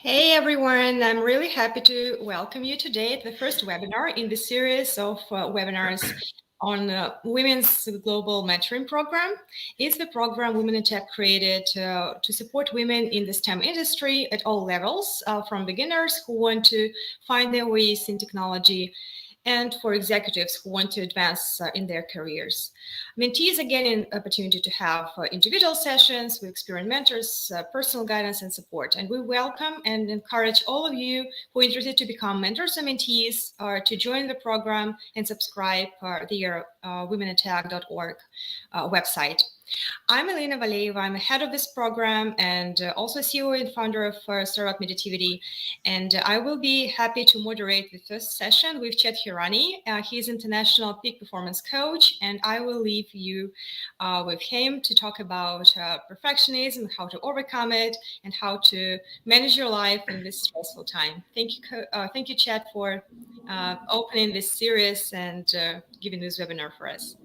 Hey everyone, I'm really happy to welcome you today at the first webinar in the series of webinars on Women's Global Mentoring Program. It's the program Women in Tech created to support women in the STEM industry at all levels, from beginners who want to find their ways in technology and for executives who want to advance in their careers. Mentees are getting an opportunity to have individual sessions with experienced mentors, personal guidance and support. And we welcome and encourage all of you who are interested to become mentors and mentees to join the program and subscribe via womenattack.org website. I'm Elena Valeva. I'm head of this program and also CEO and founder of Startup Meditativity. And I will be happy to moderate the first session with Chet Hirani. He's international peak performance coach, and I will leave you with him to talk about perfectionism, how to overcome it, and how to manage your life in this stressful time. Thank you, Chet, for opening this series and giving this webinar for us.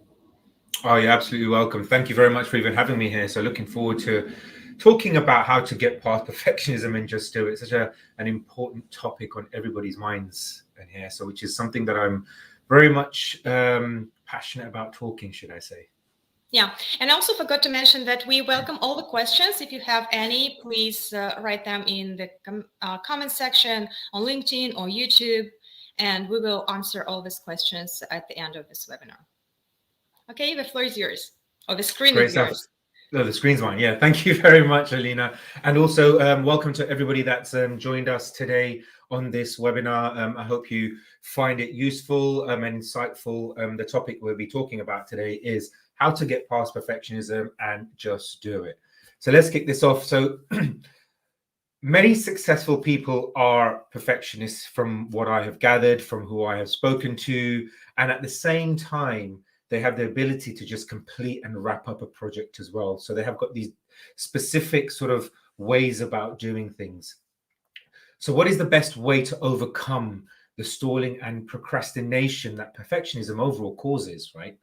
Oh, you're absolutely welcome. Thank you very much for even having me here. So looking forward to talking about how to get past perfectionism and just do it. Such an important topic on everybody's minds in here. So which is something that I'm very much passionate about talking, should I say. Yeah, and I also forgot to mention that we welcome all the questions. If you have any, please write them in the comment section on LinkedIn or YouTube, and we will answer all these questions at the end of this webinar. Okay, the floor is yours, or the screen Great is stuff. yours. Oh, the screen's mine. Yeah, thank you very much, Alina. And also welcome to everybody that's joined us today on this webinar. I hope you find it useful and insightful. The topic we'll be talking about today is how to get past perfectionism and just do it. So let's kick this off. So many successful people are perfectionists from what I have gathered, from who I have spoken to, and at the same time, they have the ability to just complete and wrap up a project as well. So they have got these specific sort of ways about doing things. So what is the best way to overcome the stalling and procrastination that perfectionism overall causes, right?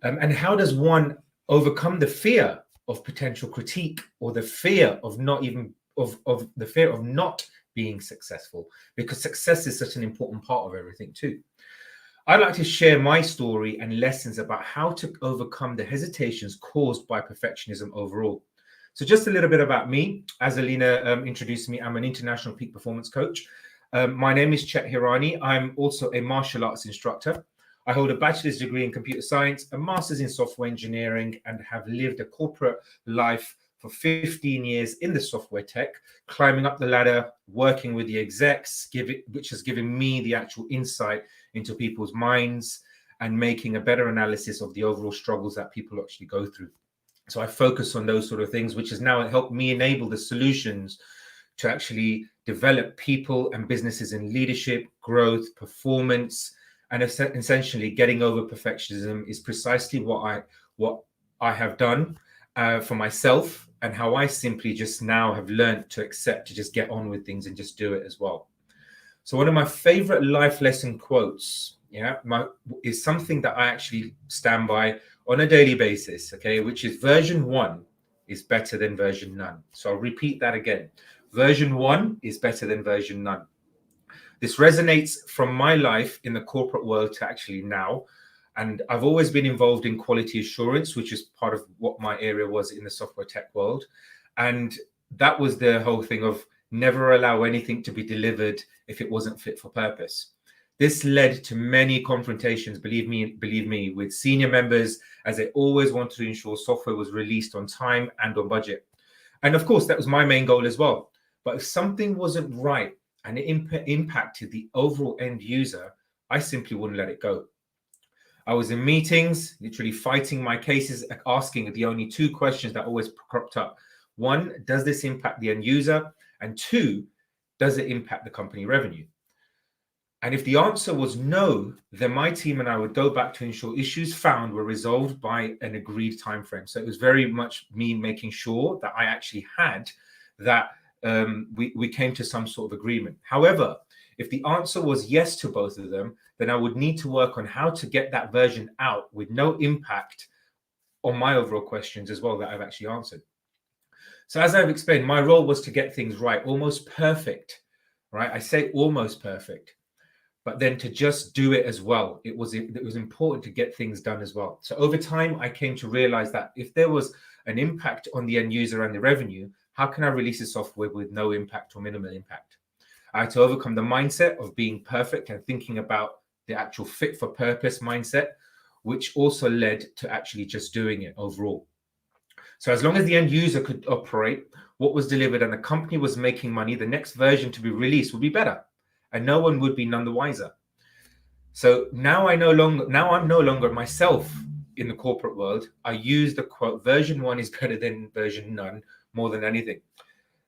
And how does one overcome the fear of potential critique or the fear of not even of the fear of not being successful? Because success is such an important part of everything too. I'd like to share my story and lessons about how to overcome the hesitations caused by perfectionism overall. So just a little bit about me. As Alina introduced me, I'm an international peak performance coach. My name is Chet Hirani. I'm also a martial arts instructor. I hold a bachelor's degree in computer science, a master's in software engineering, and have lived a corporate life for 15 years in the software tech, climbing up the ladder, working with the execs, which has given me the actual insight into people's minds and making a better analysis of the overall struggles that people actually go through. So I focus on those sort of things, which has now helped me enable the solutions to actually develop people and businesses in leadership, growth, performance, and essentially getting over perfectionism is precisely what I have done for myself, and how I simply just now have learned to accept to just get on with things and just do it as well. So one of my favorite life lesson quotes, is something that I actually stand by on a daily basis, okay, which is version 1 is better than version none. So I'll repeat that again. Version 1 is better than version none. This resonates from my life in the corporate world to actually now. And I've always been involved in quality assurance, which is part of what my area was in the software tech world. And that was the whole thing of never allow anything to be delivered if it wasn't fit for purpose. This led to many confrontations, believe me, with senior members, as they always wanted to ensure software was released on time and on budget. And of course, that was my main goal as well. But if something wasn't right and it impacted the overall end user, I simply wouldn't let it go. I was in meetings, literally fighting my cases, asking the only 2 questions that always cropped up. 1, does this impact the end user? And 2, does it impact the company revenue? And if the answer was no, then my team and I would go back to ensure issues found were resolved by an agreed time frame. So it was very much me making sure that I actually had that we came to some sort of agreement. However, if the answer was yes to both of them, then I would need to work on how to get that version out with no impact on my overall questions as well that I've actually answered. So as I've explained, my role was to get things right, almost perfect, right? I say almost perfect, but then to just do it as well. It was important to get things done as well. So over time, I came to realize that if there was an impact on the end user and the revenue, how can I release a software with no impact or minimal impact? I had to overcome the mindset of being perfect and thinking about the actual fit for purpose mindset, which also led to actually just doing it overall. So as long as the end user could operate what was delivered and the company was making money, the next version to be released would be better, and no one would be none the wiser. So now I'm no longer myself in the corporate world. I use the quote, version 1 is better than version none, more than anything.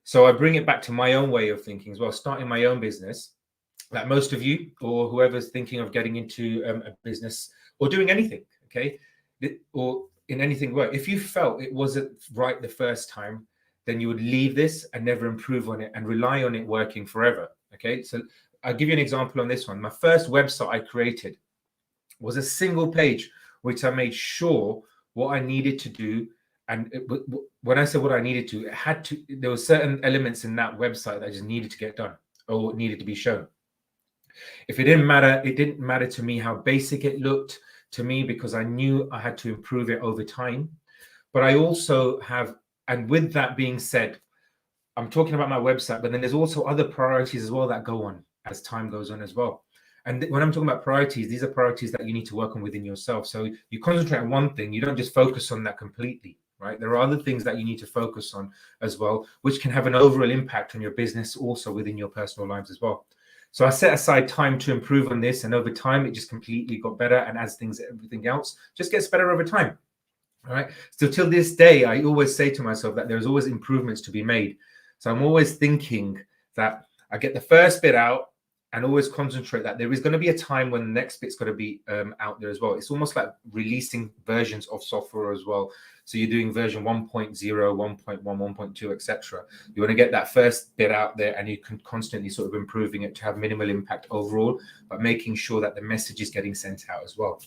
So I bring it back to my own way of thinking as well, starting my own business, like most of you or whoever's thinking of getting into a business or doing anything, okay, or in anything work. If you felt it wasn't right the first time, then you would leave this and never improve on it and rely on it working forever. Okay, so I'll give you an example on this one. My first website I created was a single page, which I made sure what I needed to do. And when I said what I needed to, there were certain elements in that website that just needed to get done or needed to be shown. If it didn't matter to me how basic it looked to me, because I knew I had to improve it over time. But I also have, and with that being said, I'm talking about my website, but then there's also other priorities as well that go on as time goes on as well. And when I'm talking about priorities, these are priorities that you need to work on within yourself. So you concentrate on one thing, you don't just focus on that completely, right? There are other things that you need to focus on as well, which can have an overall impact on your business, also within your personal lives as well. So I set aside time to improve on this, and over time, it just completely got better. And as everything else just gets better over time. All right. So till this day, I always say to myself that there's always improvements to be made. So I'm always thinking that I get the first bit out and always concentrate that there is going to be a time when the next bit's going to be out there as well. It's almost like releasing versions of software as well. So you're doing version 1.0, 1.1, 1.2, etc. You want to get that first bit out there, and you can constantly sort of improving it to have minimal impact overall, but making sure that the message is getting sent out as well.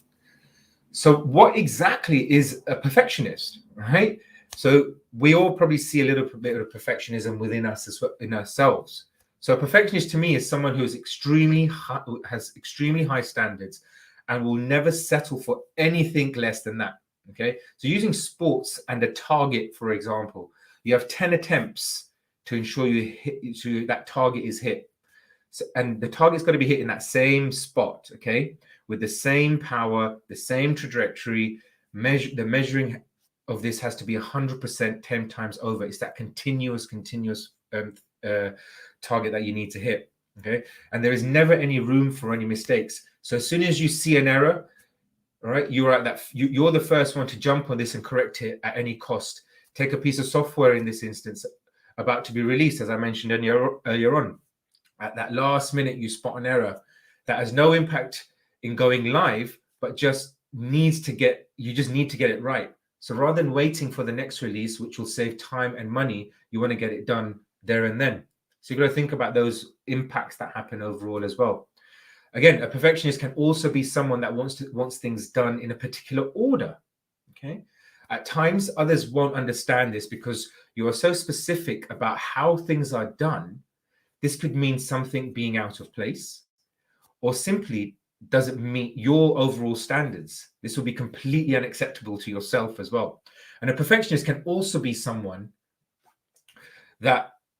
So what exactly is a perfectionist, right? So we all probably see a little bit of perfectionism within us as well, in ourselves. So a perfectionist to me is someone who is has extremely high standards and will never settle for anything less than that. Okay. So using sports and a target, for example, you have 10 attempts to ensure that target is hit. So, and the target's got to be hit in that same spot, okay, with the same power, the same trajectory. The measuring of this has to be 100% 10 times over. It's that continuous target that you need to hit, okay? And there is never any room for any mistakes. So as soon as you see an error, all right, you're the first one to jump on this and correct it at any cost. Take a piece of software in this instance about to be released, as I mentioned earlier on. At that last minute, you spot an error that has no impact in going live, but just need to get it right. So rather than waiting for the next release, which will save time and money, you want to get it done there and then. So you've got to think about those impacts that happen overall as well. Again, a perfectionist can also be someone that wants things done in a particular order. Okay. At times, others won't understand this because you are so specific about how things are done. This could mean something being out of place, or simply doesn't meet your overall standards. This will be completely unacceptable to yourself as well. And a perfectionist can also be someone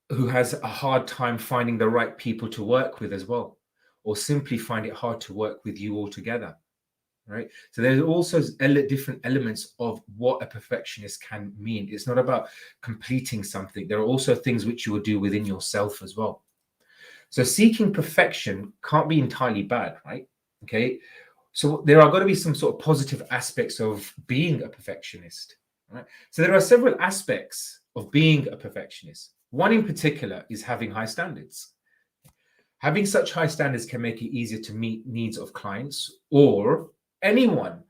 who has a hard time finding the right people to work with as well, or simply find it hard to work with you altogether. Right. So there's also different elements of what a perfectionist can mean. It's not about completing something. There are also things which you will do within yourself as well. So seeking perfection can't be entirely bad, right? Okay. So there are going to be some sort of positive aspects of being a perfectionist, right? So there are several aspects of being a perfectionist. One in particular is having high standards. Having such high standards can make it easier to meet needs of clients or anyone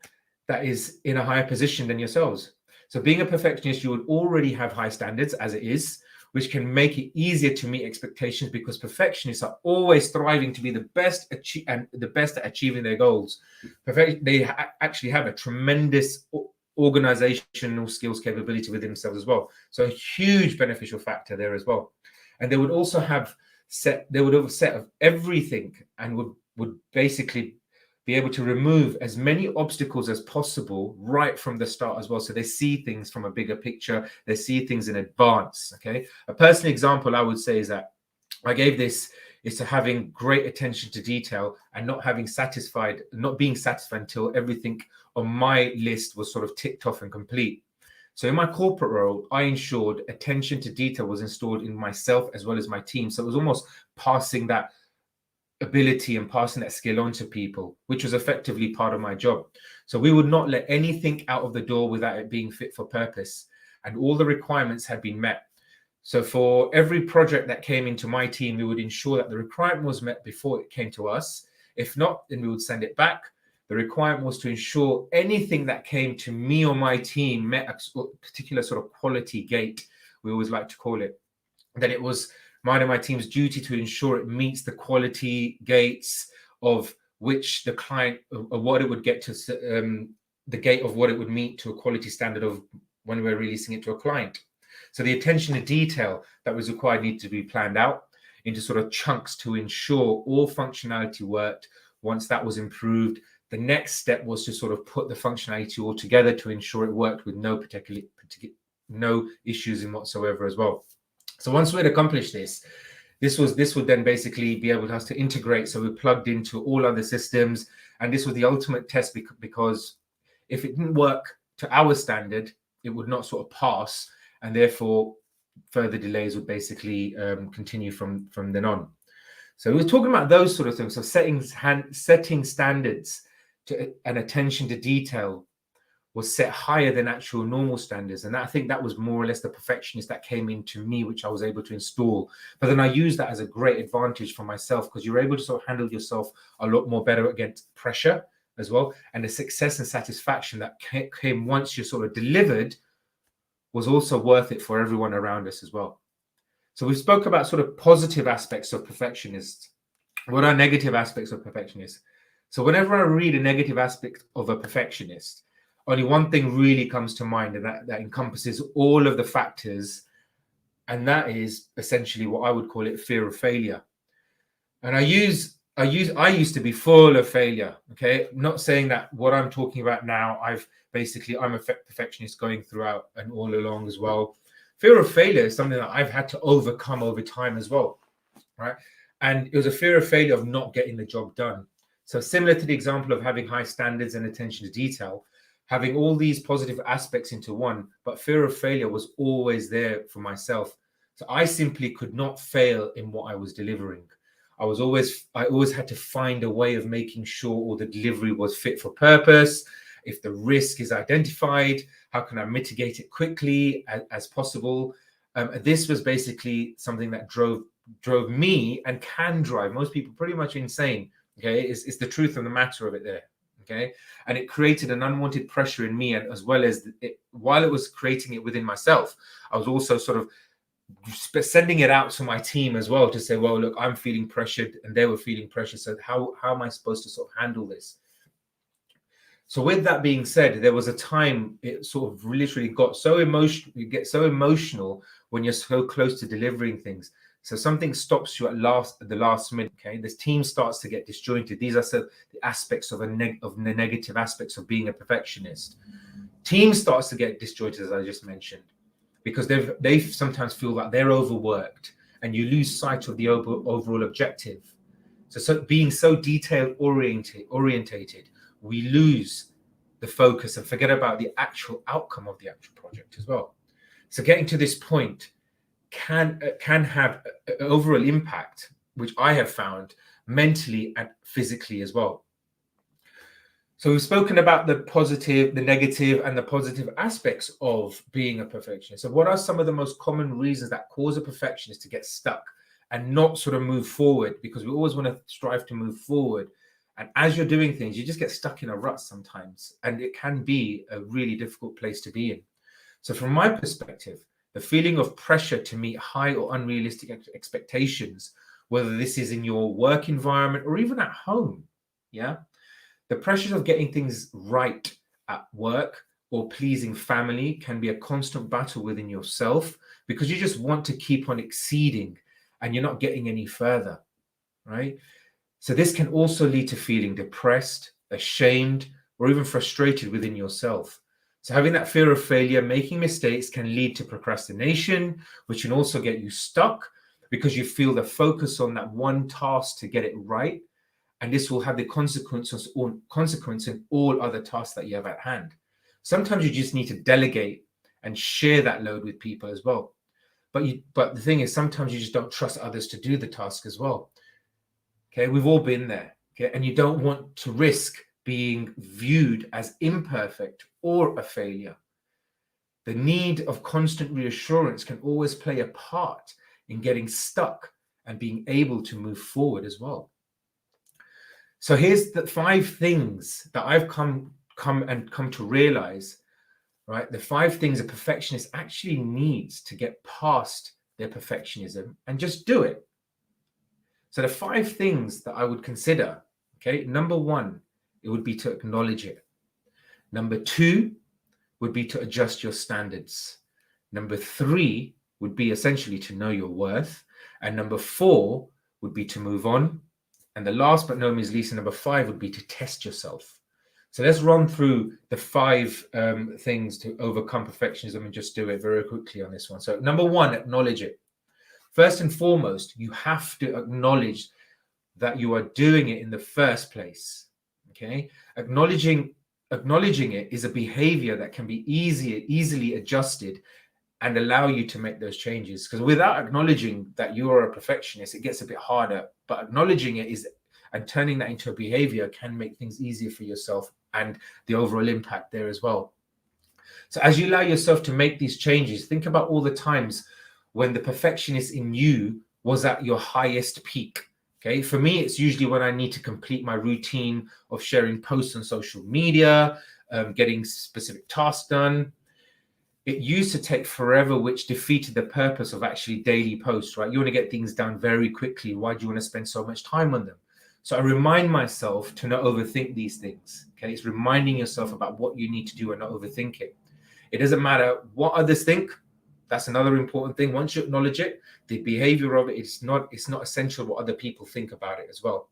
that is in a higher position than yourselves. So being a perfectionist, you would already have high standards as it is, which can make it easier to meet expectations because perfectionists are always striving to be the best at achieving their goals. They actually have a tremendous organizational skills capability within themselves as well. So a huge beneficial factor there as well. And they would also have set of everything, and would basically be able to remove as many obstacles as possible right from the start as well. So they see things from a bigger picture, they see things in advance. Okay. A personal example I would say is that I gave this is to having great attention to detail and not being satisfied until everything on my list was sort of ticked off and complete. So in my corporate role, I ensured attention to detail was installed in myself as well as my team. So it was almost passing that ability and passing that skill on to people, which was effectively part of my job. So we would not let anything out of the door without it being fit for purpose, and all the requirements had been met. So for every project that came into my team, we would ensure that the requirement was met before it came to us. If not, then we would send it back. The requirement was to ensure anything that came to me or my team met a particular sort of quality gate, we always like to call it. Then it was mine and my team's duty to ensure it meets the quality gates of which the client, or what it would get to, the gate of what it would meet to a quality standard of when we're releasing it to a client. So the attention to detail that was required needed to be planned out into sort of chunks to ensure all functionality worked. Once that was improved, the next step was to sort of put the functionality all together to ensure it worked with no issues in whatsoever as well. So once we'd accomplished this would then basically be able to us to integrate. So we plugged into all other systems, and this was the ultimate test, because if it didn't work to our standard, it would not sort of pass, and therefore further delays would basically continue from then on. So we're talking about those sort of things. So setting standards and attention to detail was set higher than actual normal standards. And I think that was more or less the perfectionist that came into me, which I was able to install. But then I used that as a great advantage for myself, because you're able to sort of handle yourself a lot more better against pressure as well. And the success and satisfaction that came once you sort of delivered was also worth it for everyone around us as well. So we spoke about sort of positive aspects of perfectionists. What are negative aspects of perfectionists? So whenever I read a negative aspect of a perfectionist, only one thing really comes to mind, and that encompasses all of the factors, and that is essentially what I would call it fear of failure. And I used to be full of failure. Okay, I'm not saying that what I'm talking about now, I'm a perfectionist going throughout and all along as well. Fear of failure is something that I've had to overcome over time as well, right? And it was a fear of failure of not getting the job done. So similar to the example of having high standards and attention to detail, having all these positive aspects into one, but fear of failure was always there for myself. So I simply could not fail in what I was delivering. I always had to find a way of making sure all the delivery was fit for purpose. If the risk is identified, how can I mitigate it quickly as possible? This was basically something that drove me, and can drive most people pretty much insane. Okay, it's the truth of the matter of it there. Okay, and it created an unwanted pressure in me, and as well as while it was creating it within myself, I was also sort of sending it out to my team as well, to say, well, look, I'm feeling pressured and they were feeling pressured. So how am I supposed to sort of handle this? So with that being said, there was a time it sort of literally got so emotional. You get so emotional when you're so close to delivering things. So something stops you at the last minute. Okay, this team starts to get disjointed. These are the aspects of the negative aspects of being a perfectionist. Team starts to get disjointed, as I just mentioned, because they sometimes feel that they're overworked, and you lose sight of the overall objective. So being so detail orientated, we lose the focus and forget about the actual outcome of the actual project as well. So getting to this point can have an overall impact, which I have found mentally and physically as well. So we've spoken about the positive, the negative, and the positive aspects of being a perfectionist. So what are some of the most common reasons that cause a perfectionist to get stuck and not sort of move forward? Because we always want to strive to move forward. And as you're doing things, you just get stuck in a rut sometimes. And it can be a really difficult place to be in. So from my perspective, the feeling of pressure to meet high or unrealistic expectations, whether this is in your work environment or even at home, yeah? The pressures of getting things right at work or pleasing family can be a constant battle within yourself because you just want to keep on exceeding and you're not getting any further, right? So this can also lead to feeling depressed, ashamed, or even frustrated within yourself. So having that fear of failure, making mistakes can lead to procrastination, which can also get you stuck because you feel the focus on that one task to get it right. And this will have the consequence in all other tasks that you have at hand. Sometimes you just need to delegate and share that load with people as well. But the thing is, sometimes you just don't trust others to do the task as well. Okay, we've all been there. Okay, and you don't want to risk being viewed as imperfect or a failure. The need of constant reassurance can always play a part in getting stuck and being able to move forward as well. So here's the 5 things that I've come to realize, right? The 5 things a perfectionist actually needs to get past their perfectionism and just do it. So the 5 things that I would consider, okay, number 1, it would be to acknowledge it. Number 2 would be to adjust your standards. Number 3 would be essentially to know your worth. And number 4 would be to move on. And the last but no means least, number 5 would be to test yourself. So let's run through the 5 things to overcome perfectionism and just do it very quickly on this one. So number 1, acknowledge it. First and foremost, you have to acknowledge that you are doing it in the first place. Okay, acknowledging it is a behavior that can be easily adjusted and allow you to make those changes. Because without acknowledging that you are a perfectionist, it gets a bit harder. But acknowledging it and turning that into a behavior can make things easier for yourself and the overall impact there as well. So as you allow yourself to make these changes, think about all the times when the perfectionist in you was at your highest peak. Okay, for me, it's usually when I need to complete my routine of sharing posts on social media, getting specific tasks done. It used to take forever, which defeated the purpose of actually daily posts, right? You want to get things done very quickly. Why do you want to spend so much time on them? So I remind myself to not overthink these things. Okay, it's reminding yourself about what you need to do and not overthink it. It doesn't matter what others think. That's another important thing. Once you acknowledge it, the behavior of it is not essential what other people think about it as well.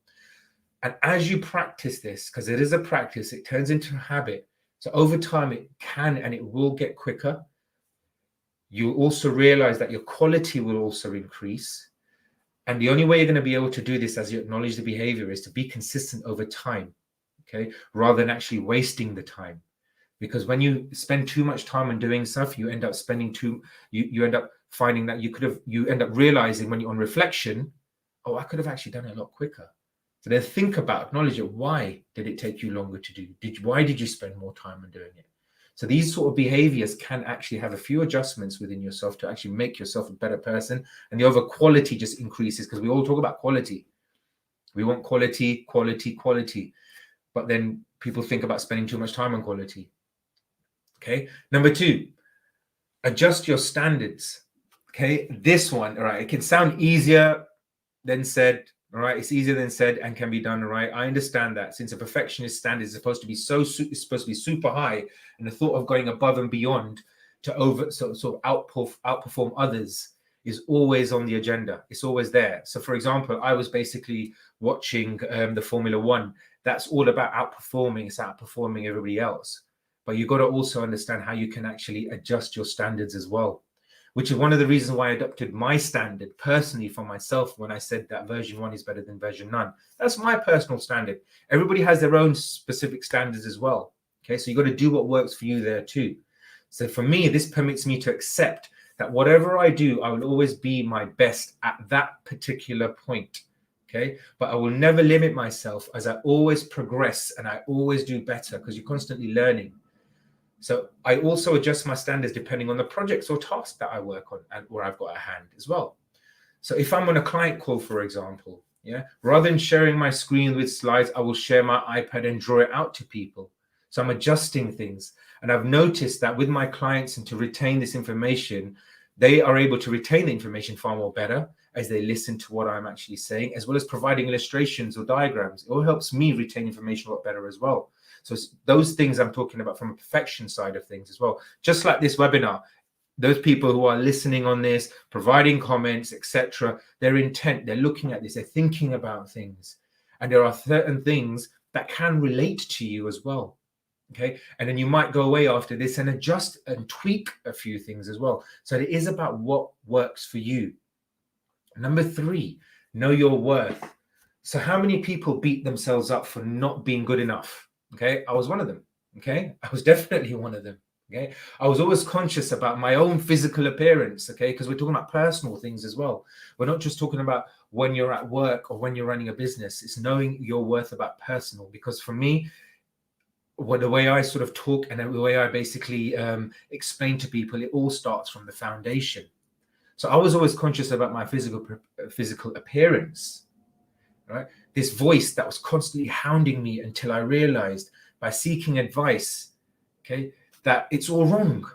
And as you practice this, because it is a practice, it turns into a habit. So over time, it can and it will get quicker. You also realize that your quality will also increase. And the only way you're going to be able to do this as you acknowledge the behavior is to be consistent over time, okay, rather than actually wasting the time. Because when you spend too much time on doing stuff, you end up you end up finding that you end up realizing when you're on reflection, oh, I could have actually done it a lot quicker. So then think about, acknowledge it. Why did it take you longer to do? Why did you spend more time on doing it? So these sort of behaviors can actually have a few adjustments within yourself to actually make yourself a better person. And the overall quality just increases because we all talk about quality. We want quality, quality, quality. But then people think about spending too much time on quality. Okay. Number 2, adjust your standards. Okay. This one, all right, it can sound easier than said. All right. It's easier than said and can be done. All right. I understand that since a perfectionist standard is supposed to be super high, and the thought of going above and beyond to outperform others is always on the agenda. It's always there. So for example, I was basically watching the Formula One. That's all about outperforming. It's outperforming everybody else. But you've got to also understand how you can actually adjust your standards as well, which is one of the reasons why I adopted my standard personally for myself when I said that version 1 is better than version none. That's my personal standard. Everybody has their own specific standards as well. Okay, so you've got to do what works for you there too. So for me, this permits me to accept that whatever I do, I will always be my best at that particular point. Okay, but I will never limit myself as I always progress and I always do better because you're constantly learning. So I also adjust my standards depending on the projects or tasks that I work on and where I've got a hand as well. So if I'm on a client call, for example, rather than sharing my screen with slides, I will share my iPad and draw it out to people. So I'm adjusting things. And I've noticed that with my clients and to retain this information, they are able to retain the information far more better as they listen to what I'm actually saying, as well as providing illustrations or diagrams. It all helps me retain information a lot better as well. So those things I'm talking about from a perfection side of things as well. Just like this webinar, those people who are listening on this, providing comments, etc., their intent, they're looking at this, they're thinking about things. And there are certain things that can relate to you as well. Okay. And then you might go away after this and adjust and tweak a few things as well. So it is about what works for you. Number 3, know your worth. So how many people beat themselves up for not being good enough? Okay. I was one of them. Okay. I was definitely one of them. Okay. I was always conscious about my own physical appearance. Okay. Because we're talking about personal things as well. We're not just talking about when you're at work or when you're running a business. It's knowing your worth about personal. Because for me, the way I sort of talk and the way I basically explain to people, it all starts from the foundation. So I was always conscious about my physical appearance, right? This voice that was constantly hounding me until I realized by seeking advice, okay, that it's all wrong,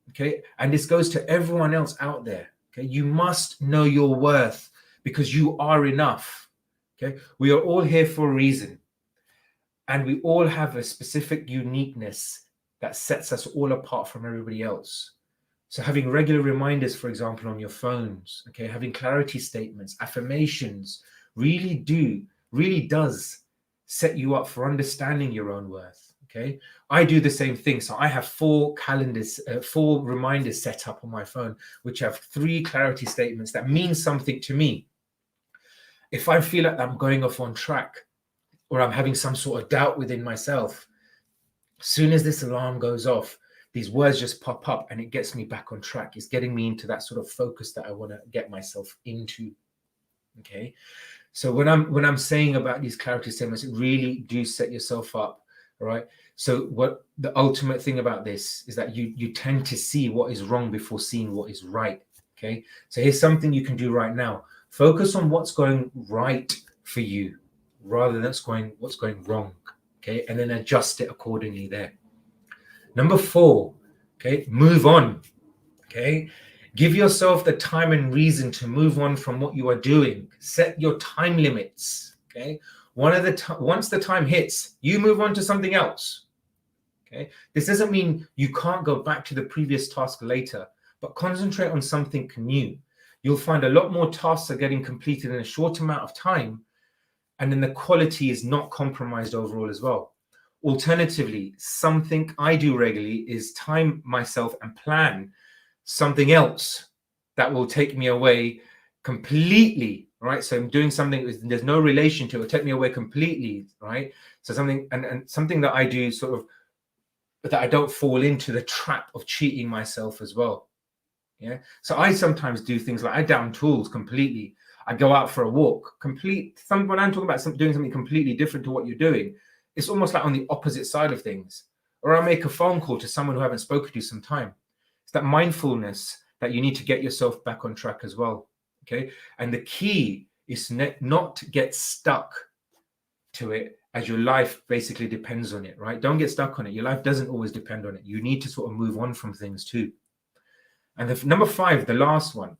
okay? And this goes to everyone else out there, okay? You must know your worth because you are enough, okay? We are all here for a reason. And we all have a specific uniqueness that sets us all apart from everybody else. So having regular reminders, for example, on your phones, okay, having clarity statements, affirmations, really does set you up for understanding your own worth, okay? I do the same thing. So I have 4 reminders set up on my phone, which have 3 clarity statements that mean something to me. If I feel like I'm going off on track, or I'm having some sort of doubt within myself, as soon as this alarm goes off, these words just pop up and it gets me back on track. It's getting me into that sort of focus that I want to get myself into. Okay. So when I'm saying about these clarity statements, it really do set yourself up. All right. So what the ultimate thing about this is that you tend to see what is wrong before seeing what is right. Okay. So here's something you can do right now. Focus on what's going right for you rather than what's going wrong. Okay. And then adjust it accordingly there. Number 4, okay, move on. Okay. Give yourself the time and reason to move on from what you are doing. Set your time limits. Okay. Once the time hits, you move on to something else. Okay. This doesn't mean you can't go back to the previous task later, but concentrate on something new. You'll find a lot more tasks are getting completed in a short amount of time, and then the quality is not compromised overall as well. Alternatively, something I do regularly is time myself and plan something else that will take me away completely, right? So I'm doing something there's no relation to it, will take me away completely, right? So something and something that I do sort of that I don't fall into the trap of cheating myself as well. Yeah. So I sometimes do things like I down tools completely. I go out for a walk. When I'm talking about doing something completely different to what you're doing, it's almost like on the opposite side of things. Or I make a phone call to someone who I haven't spoken to some time. It's that mindfulness that you need to get yourself back on track as well. Okay. And the key is not to get stuck to it as your life basically depends on it, right? Don't get stuck on it. Your life doesn't always depend on it. You need to sort of move on from things too. And number 5, the last one,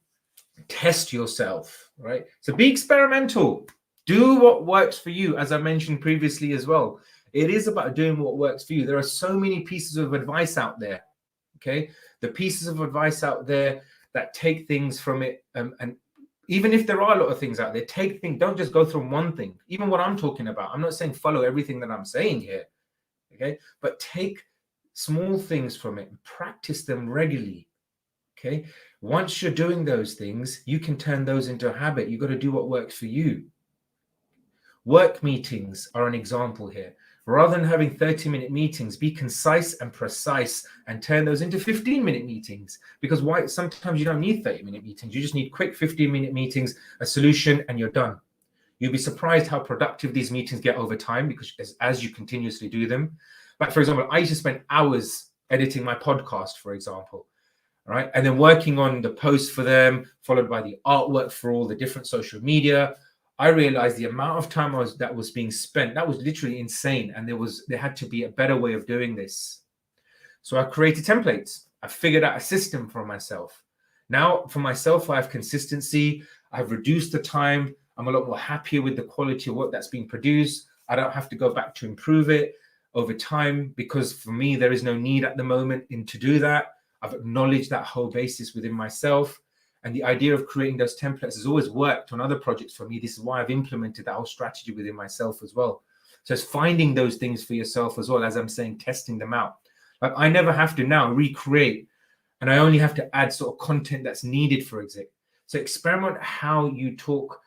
test yourself, right? So be experimental. Do what works for you, as I mentioned previously as well. It is about doing what works for you. There are so many pieces of advice out there, okay? The pieces of advice out there that take things from it. And even if there are a lot of things out there, take things, don't just go through one thing. Even what I'm talking about, I'm not saying follow everything that I'm saying here, okay? But take small things from it and practice them regularly. Okay. Once you're doing those things, you can turn those into a habit. You've got to do what works for you. Work meetings are an example here. Rather than having 30-minute meetings, be concise and precise and turn those into 15-minute meetings. Because sometimes you don't need 30-minute meetings. You just need quick 15-minute meetings, a solution, and you're done. You'll be surprised how productive these meetings get over time because as you continuously do them. Like, for example, I used to spend hours editing my podcast, for example. Right. And then working on the posts for them, followed by the artwork for all the different social media. I realized the amount of time that was being spent, that was literally insane. And there had to be a better way of doing this. So I created templates. I figured out a system for myself. Now for myself, I have consistency. I've reduced the time. I'm a lot more happier with the quality of work that's being produced. I don't have to go back to improve it. over time, because for me, there is no need at the moment to do that. I've acknowledged that whole basis within myself. And the idea of creating those templates has always worked on other projects for me. This is why I've implemented that whole strategy within myself as well. So it's finding those things for yourself as well, as I'm saying, testing them out. Like I never have to now recreate, and I only have to add sort of content that's needed for exit. So experiment how you talk,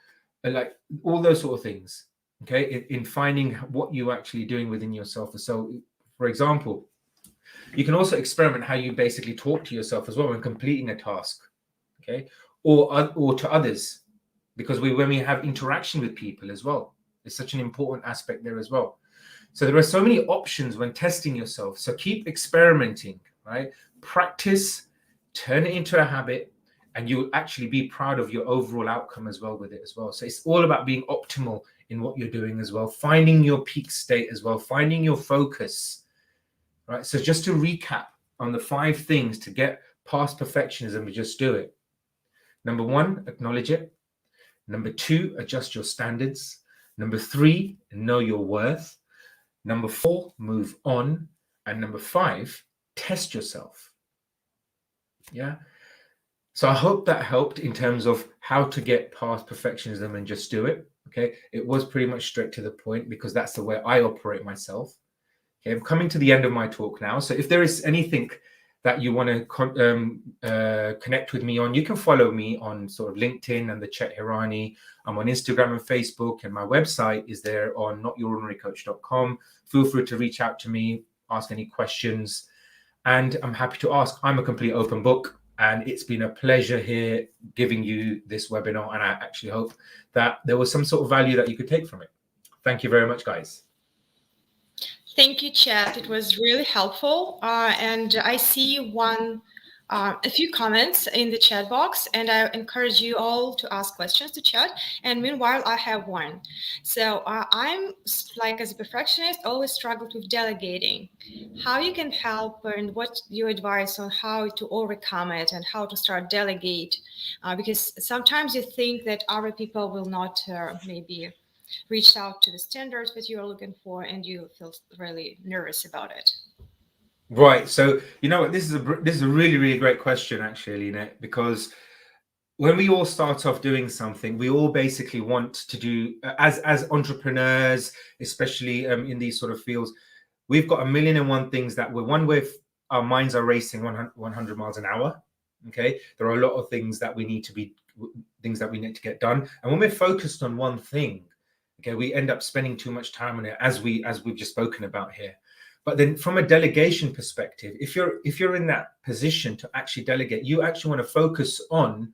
like all those sort of things, okay, in finding what you're actually doing within yourself. So, for example, you can also experiment how you basically talk to yourself as well when completing a task, okay, or to others, because when we have interaction with people as well, it's such an important aspect there as well. So there are so many options when testing yourself. So keep experimenting, right? Practice, turn it into a habit, and you'll actually be proud of your overall outcome as well with it as well. So it's all about being optimal in what you're doing as well, finding your peak state as well, finding your focus, right? So just to recap on the 5 things to get past perfectionism, we just do it. Number 1, acknowledge it. Number 2, adjust your standards. Number 3, know your worth. Number 4, move on. And number 5, test yourself. Yeah. So I hope that helped in terms of how to get past perfectionism and just do it. Okay. It was pretty much straight to the point because that's the way I operate myself. Okay. I'm coming to the end of my talk now. So if there is anything that you want to connect with me on, you can follow me on sort of LinkedIn and the Chet Hirani. I'm on Instagram and Facebook, and my website is there on notyourordinarycoach.com. Feel free to reach out to me, ask any questions, and I'm happy to ask. I'm a complete open book, and it's been a pleasure here giving you this webinar, and I actually hope that there was some sort of value that you could take from it. Thank you very much, guys. Thank you, Chet. It was really helpful. And I see a few comments in the chat box, and I encourage you all to ask questions to Chet. And meanwhile, I have one. So I'm, like, as a perfectionist, always struggled with delegating. How you can help, and what your advice on how to overcome it and how to start delegate? Because sometimes you think that other people will not maybe reach out to the standards that you're looking for, and you feel really nervous about it. Right. So you know what? This is a really, really great question, actually, Lynette, because when we all start off doing something, we all basically want to do, as entrepreneurs, especially in these sort of fields, we've got a million and one things that we're one way. Our minds are racing 100 miles an hour. Okay. There are a lot of things that we need to get done, and when we're focused on one thing, okay, we end up spending too much time on it, as we've just spoken about here. But then from a delegation perspective, if you're in that position to actually delegate, you actually want to focus on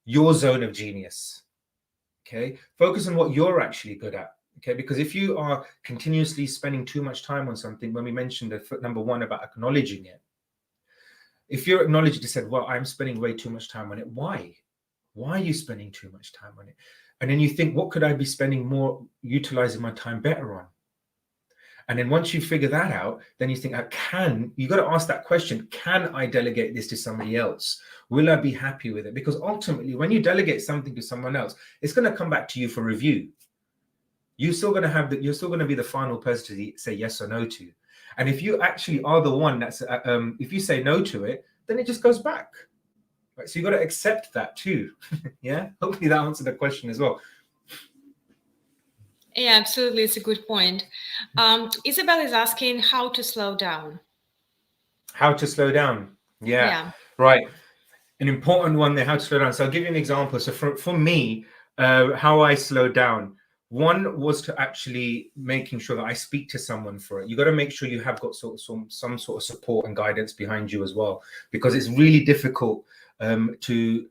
your zone of genius. Okay, focus on what you're actually good at. Okay, because if you are continuously spending too much time on something, when we mentioned the number 1 about acknowledging it, if you're acknowledging it, said, well, I'm spending way too much time on it. Why are you spending too much time on it? And then you think, what could I be spending more, utilizing my time better on? And then once you figure that out, then you think, you got to ask that question, can I delegate this to somebody else? Will I be happy with it? Because ultimately, when you delegate something to someone else, it's going to come back to you for review. You're still going to be the final person to say yes or no to. And if you actually are the one that's, if you say no to it, then it just goes back. Right? So you got to accept that too. Yeah. Hopefully that answered the question as well. Yeah, absolutely. It's a good point. Isabel is asking how to slow down. How to slow down. Yeah. Right. An important one there, how to slow down. So I'll give you an example. So for me, how I slowed down, one was to actually making sure that I speak to someone for it. You got to make sure you have got some sort of support and guidance behind you as well, because it's really difficult to,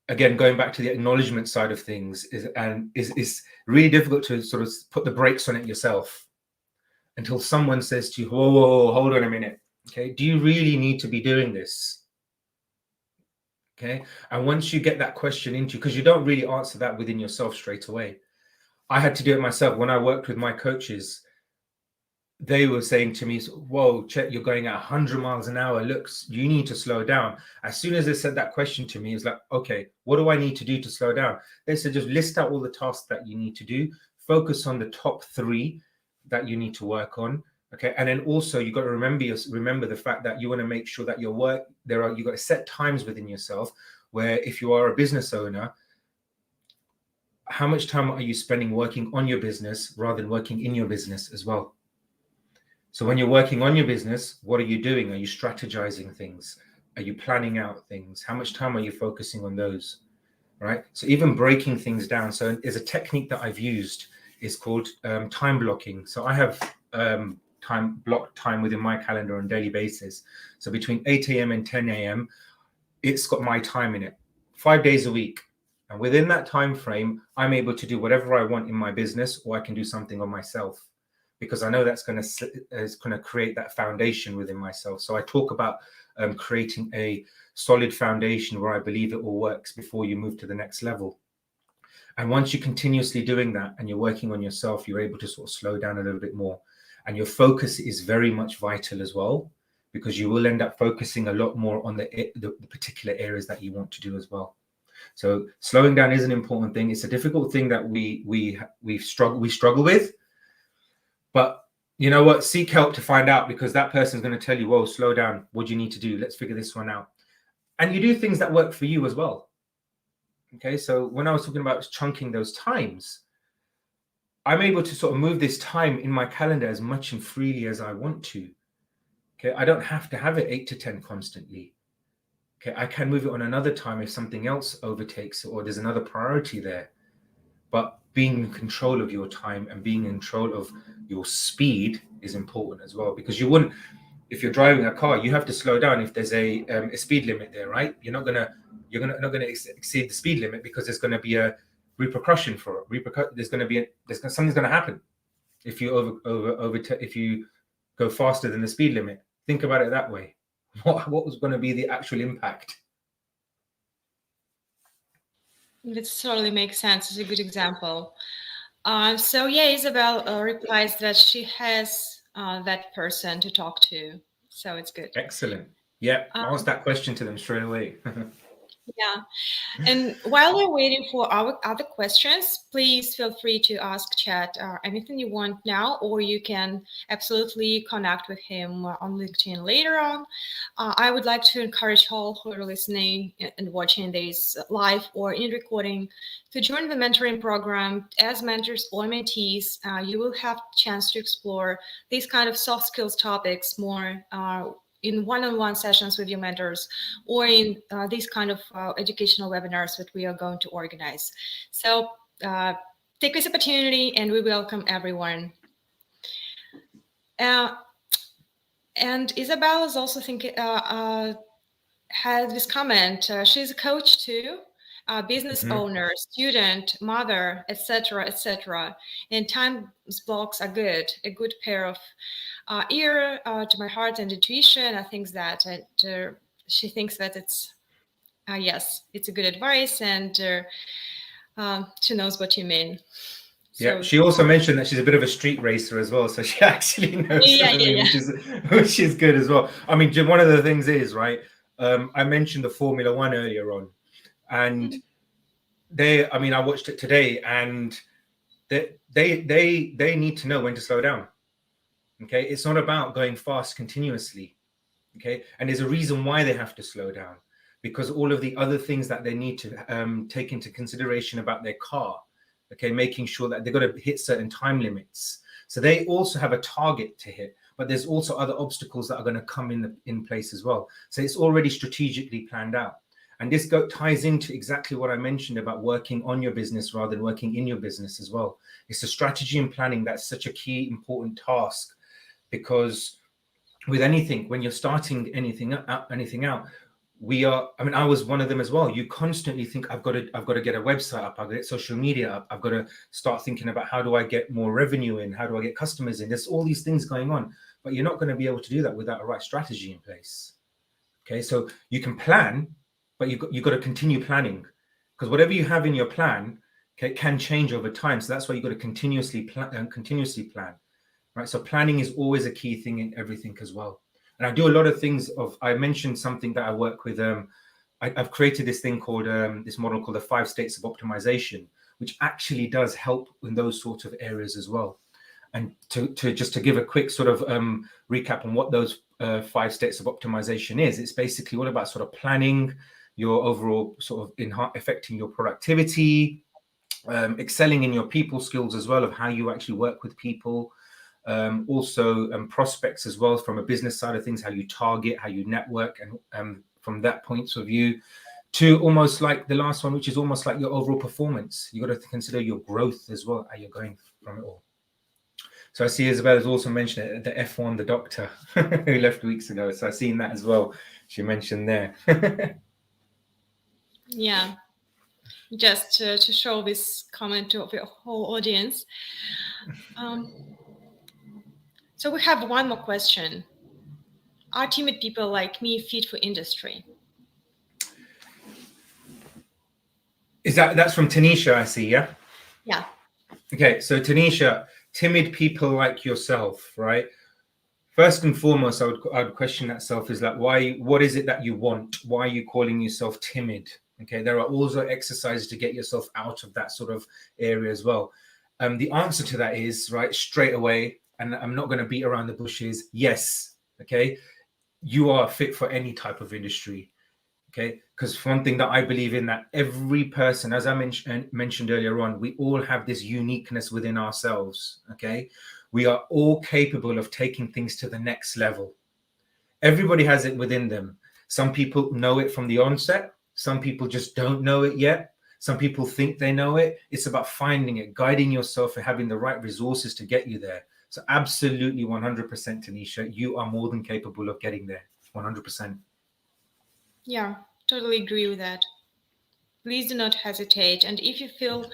again, going back to the acknowledgement side of things, is really difficult to sort of put the brakes on it yourself until someone says to you, whoa, hold on a minute. Okay, do you really need to be doing this? Okay, and once you get that question into, because you don't really answer that within yourself straight away. I had to do it myself. When I worked with my coaches, they were saying to me, whoa, Chet, you're going at 100 miles an hour. Look, you need to slow down. As soon as they said that question to me, it's like, okay, what do I need to do to slow down? They said, just list out all the tasks that you need to do. Focus on the top 3 that you need to work on. Okay, and then also you got to remember the fact that you want to make sure that your work you got to set times within yourself where if you are a business owner, how much time are you spending working on your business rather than working in your business as well? So when you're working on your business, what are you doing? Are you strategizing things? Are you planning out things? How much time are you focusing on those? Right. So even breaking things down. So there's a technique that I've used. It's called time blocking. So I have blocked time within my calendar on a daily basis. So between 8 a.m. and 10 a.m., it's got my time in it, 5 days a week. And within that time frame, I'm able to do whatever I want in my business, or I can do something on myself, because I know that's going to create that foundation within myself. So I talk about creating a solid foundation where I believe it all works before you move to the next level. And once you're continuously doing that and you're working on yourself, you're able to sort of slow down a little bit more. And your focus is very much vital as well, because you will end up focusing a lot more on the particular areas that you want to do as well. So slowing down is an important thing. It's a difficult thing that we struggle with. But you know what? Seek help to find out, because that person's going to tell you, whoa, slow down. What do you need to do? Let's figure this one out. And you do things that work for you as well. Okay, so when I was talking about chunking those times, I'm able to sort of move this time in my calendar as much and freely as I want to. Okay, I don't have to have it 8 to 10 constantly. Okay, I can move it on another time if something else overtakes it or there's another priority there. But being in control of your time and being in control of your speed is important as well, because you wouldn't, if you're driving a car, you have to slow down if there's a speed limit there, right? You're not gonna exceed the speed limit, because there's going to be a repercussion for it. Something's going to happen if you if you go faster than the speed limit. Think about it that way. What was going to be the actual impact? That totally makes sense. It's a good example. So yeah, Isabel replies that she has that person to talk to. So it's good. Excellent. Yeah, ask that question to them straight away. Yeah. And while we're waiting for our other questions, please feel free to ask Chad anything you want now, or you can absolutely connect with him on LinkedIn later on. I would like to encourage all who are listening and watching this live or in recording to join the mentoring program. As mentors or mentees, you will have a chance to explore these kind of soft skills topics more in one-on-one sessions with your mentors, or in these kind of educational webinars that we are going to organize. So take this opportunity, and we welcome everyone. And Isabel is also thinking, had this comment. She's a coach too, business owner, student, mother, etc., etc. And time blocks are good, a good pair of ear to my heart and intuition. I think that she thinks that it's yes, it's a good advice, and she knows what you mean. Yeah, she also mentioned that she's a bit of a street racer as well, so she actually knows what I mean, which is good as well. I mean, Jim, one of the things is, right, I mentioned the Formula One earlier on, and I watched it today, and they need to know when to slow down. Okay, it's not about going fast continuously. Okay, and there's a reason why they have to slow down, because all of the other things that they need to take into consideration about their car. Okay, making sure that they've got to hit certain time limits. So they also have a target to hit, but there's also other obstacles that are going to come in place as well. So it's already strategically planned out. And this ties into exactly what I mentioned about working on your business rather than working in your business as well. It's the strategy and planning that's such a key important task, because with anything, when you're starting anything out, I was one of them as well. You constantly think, I've got to get a website up, I've got to get social media up, I've got to start thinking about how do I get more revenue in, how do I get customers in. There's all these things going on, but you're not going to be able to do that without a right strategy in place. Okay, so you can plan, but you've got to continue planning, because whatever you have in your plan, okay, can change over time. So that's why you've got to continuously plan. Right, so planning is always a key thing in everything as well. And I do a lot of things. I mentioned something that I work with. I've created this thing called this model called the 5 states of optimization, which actually does help in those sorts of areas as well. And to just to give a quick sort of recap on what those 5 states of optimization is, it's basically all about sort of planning your overall sort of affecting your productivity, excelling in your people skills as well, of how you actually work with people, also prospects as well from a business side of things, how you target, how you network, and from that point of view, to almost like the last one, which is almost like your overall performance. You got to consider your growth as well, how you're going from it all. So I see Isabel has also mentioned it, the F1, the doctor who left weeks ago. So I've seen that as well. She mentioned there. Yeah, just to show this comment to the whole audience. So we have one more question. Are timid people like me fit for industry? That's from Tanisha, I see, yeah? Yeah. Okay, so Tanisha, timid people like yourself, right? First and foremost, I would question that self is like, why? What is it that you want? Why are you calling yourself timid? Okay, there are also exercises to get yourself out of that sort of area as well. The answer to that is right straight away, and I'm not going to beat around the bushes. Yes, okay, you are fit for any type of industry. Okay, because one thing that I believe in, that every person, as I mentioned earlier on, we all have this uniqueness within ourselves. Okay, we are all capable of taking things to the next level. Everybody has it within them. Some people know it from the onset, some people just don't know it yet, some people think they know it. It's about finding it, guiding yourself, and having the right resources to get you there. So absolutely 100%, Tanisha, you are more than capable of getting there. 100%. Yeah, totally agree with that. Please do not hesitate. And if you feel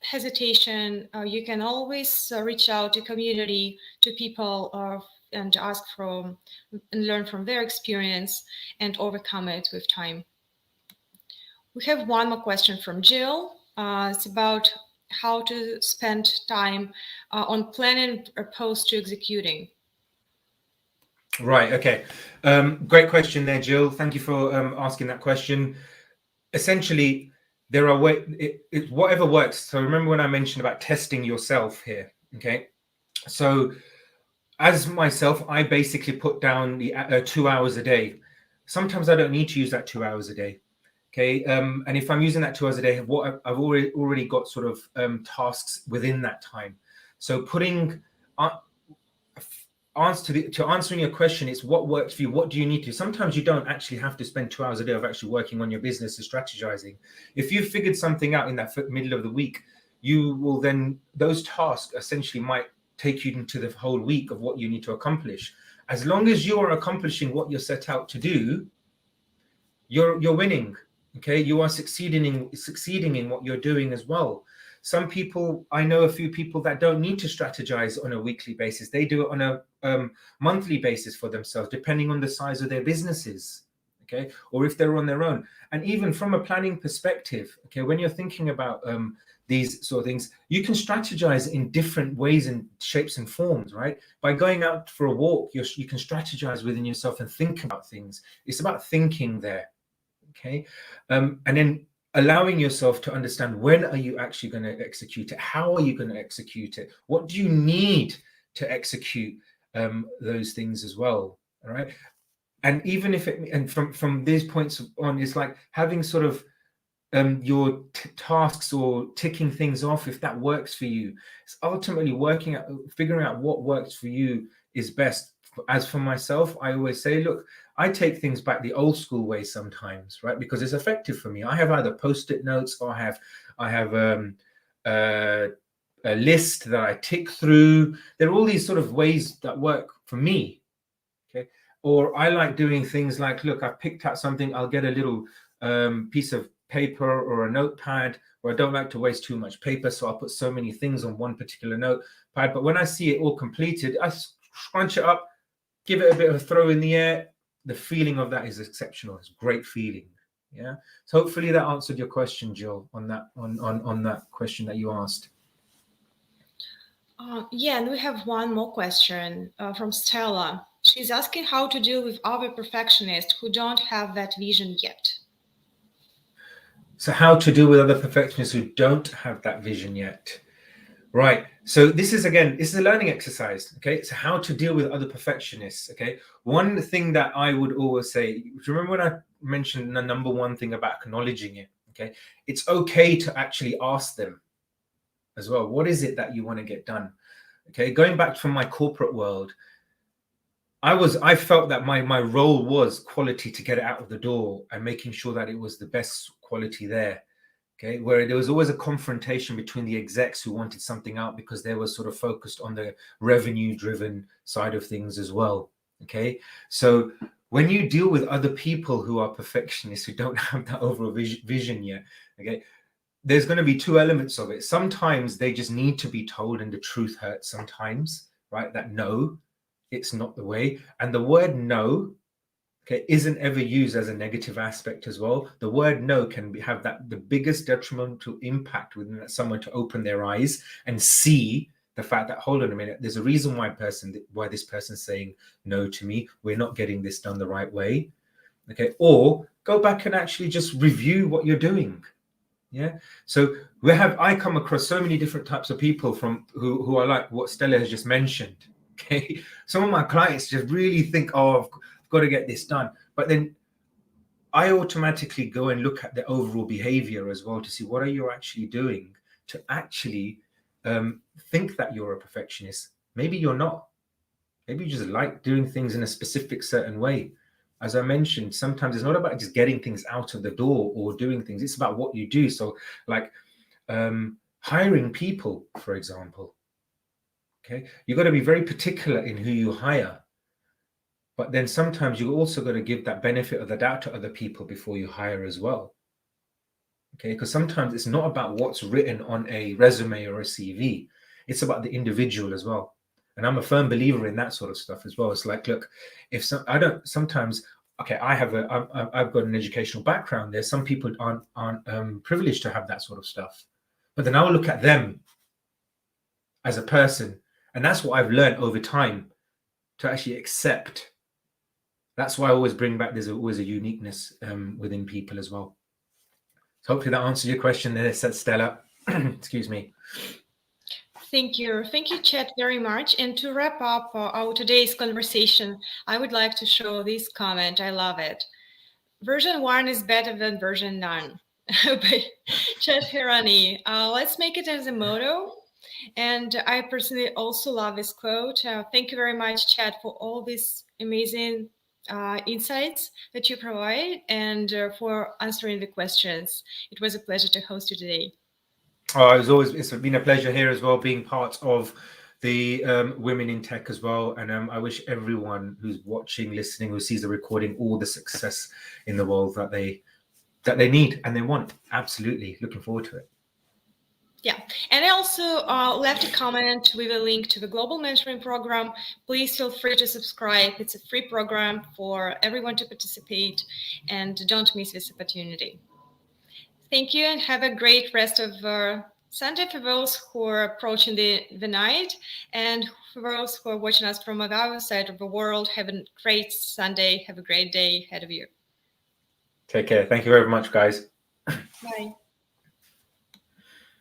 hesitation, you can always reach out to community, to people, and ask from and learn from their experience and overcome it with time. We have one more question from Jill. It's about how to spend time on planning opposed to executing. Right. Okay. Great question there, Jill. Thank you for asking that question. Essentially, there are whatever works. So remember when I mentioned about testing yourself here. Okay. So as myself, I basically put down the 2 hours a day. Sometimes I don't need to use that 2 hours a day. Okay. And if I'm using that 2 hours a day, what I've already got sort of tasks within that time. So putting to answering your question, it's what works for you. What do you need to? Sometimes you don't actually have to spend 2 hours a day of actually working on your business and strategizing. If you've figured something out in that middle of the week, you will then, those tasks essentially might take you into the whole week of what you need to accomplish. As long as you are accomplishing what you're set out to do, you're winning. Okay, you are succeeding in what you're doing as well. Some people, I know a few people that don't need to strategize on a weekly basis. They do it on a monthly basis for themselves, depending on the size of their businesses. Okay, or if they're on their own. And even from a planning perspective, okay, when you're thinking about these sort of things, you can strategize in different ways and shapes and forms, right? By going out for a walk, you can strategize within yourself and think about things. It's about thinking there. Okay, and then allowing yourself to understand, when are you actually going to execute it? How are you going to execute it? What do you need to execute those things as well? All right. And even if from these points on, it's like having sort of your tasks or ticking things off, if that works for you. It's ultimately figuring out what works for you is best. As for myself, I always say, look, I take things back the old school way sometimes, right? Because it's effective for me. I have either post-it notes, or I have a list that I tick through. There are all these sort of ways that work for me. Okay. Or I like doing things like, look, I've picked out something, I'll get a little piece of paper or a notepad, or I don't like to waste too much paper, so I'll put so many things on one particular notepad. But when I see it all completed, I scrunch it up, give it a bit of a throw in the air. The feeling of that is exceptional. It's a great feeling. Yeah. So hopefully that answered your question, Jill, on that question that you asked. Yeah, and we have one more question from Stella. She's asking how to deal with other perfectionists who don't have that vision yet. So how to deal with other perfectionists who don't have that vision yet? Right. So this is a learning exercise. Okay. So how to deal with other perfectionists. Okay. One thing that I would always say, do you remember when I mentioned the number one thing about acknowledging it? Okay. It's okay to actually ask them as well. What is it that you want to get done? Okay. Going back from my corporate world, I felt that my role was quality to get it out of the door and making sure that it was the best quality there. Okay, where there was always a confrontation between the execs who wanted something out because they were sort of focused on the revenue driven side of things as well. Okay, so when you deal with other people who are perfectionists who don't have that overall vision yet, okay, there's going to be two elements of it. Sometimes they just need to be told, and the truth hurts sometimes, right? That no, it's not the way. And the word no, okay, isn't ever used as a negative aspect as well. The word no can have that the biggest detrimental impact within someone to open their eyes and see the fact that, hold on a minute, there's a reason why this person's saying no to me. We're not getting this done the right way. Okay, or go back and actually just review what you're doing. Yeah. So I come across so many different types of people from who are like what Stella has just mentioned. Okay. Some of my clients just really think, oh, I've got to get this done. But then I automatically go and look at the overall behavior as well to see what are you actually doing to actually think that you're a perfectionist. Maybe you're not. Maybe you just like doing things in a specific certain way. As I mentioned, sometimes it's not about just getting things out of the door or doing things. It's about what you do. So like hiring people, for example, okay, you've got to be very particular in who you hire. But then sometimes you also got to give that benefit of the doubt to other people before you hire as well. Okay, because sometimes it's not about what's written on a resume or a CV. It's about the individual as well. And I'm a firm believer in that sort of stuff as well. It's like, look, I don't sometimes, okay, I've got an educational background. There's some people aren't privileged to have that sort of stuff. But then I'll look at them as a person. And that's what I've learned over time to actually accept. That's why I always bring back there's always a uniqueness within people as well. So hopefully that answers your question there, Stella. Excuse me. Thank you, Chet, very much. And to wrap up our today's conversation, I would like to show this comment. I love it. Version 1 is better than version none. By Chet Hirani. Let's make it as a motto. And I personally also love this quote. Thank you very much, Chet, for all these amazing insights that you provide and for answering the questions. It was a pleasure to host you today. Oh, it's been a pleasure here as well, being part of the Women in Tech as well. And I wish everyone who's watching, listening, who sees the recording, all the success in the world that they need and they want. Absolutely. Looking forward to it. Yeah, and I also left a comment with a link to the Global Mentoring Program. Please feel free to subscribe. It's a free program for everyone to participate, and don't miss this opportunity. Thank you, and have a great rest of Sunday for those who are approaching the night, and for those who are watching us from the other side of the world. Have a great Sunday. Have a great day ahead of you. Take care. Thank you very much, guys. Bye.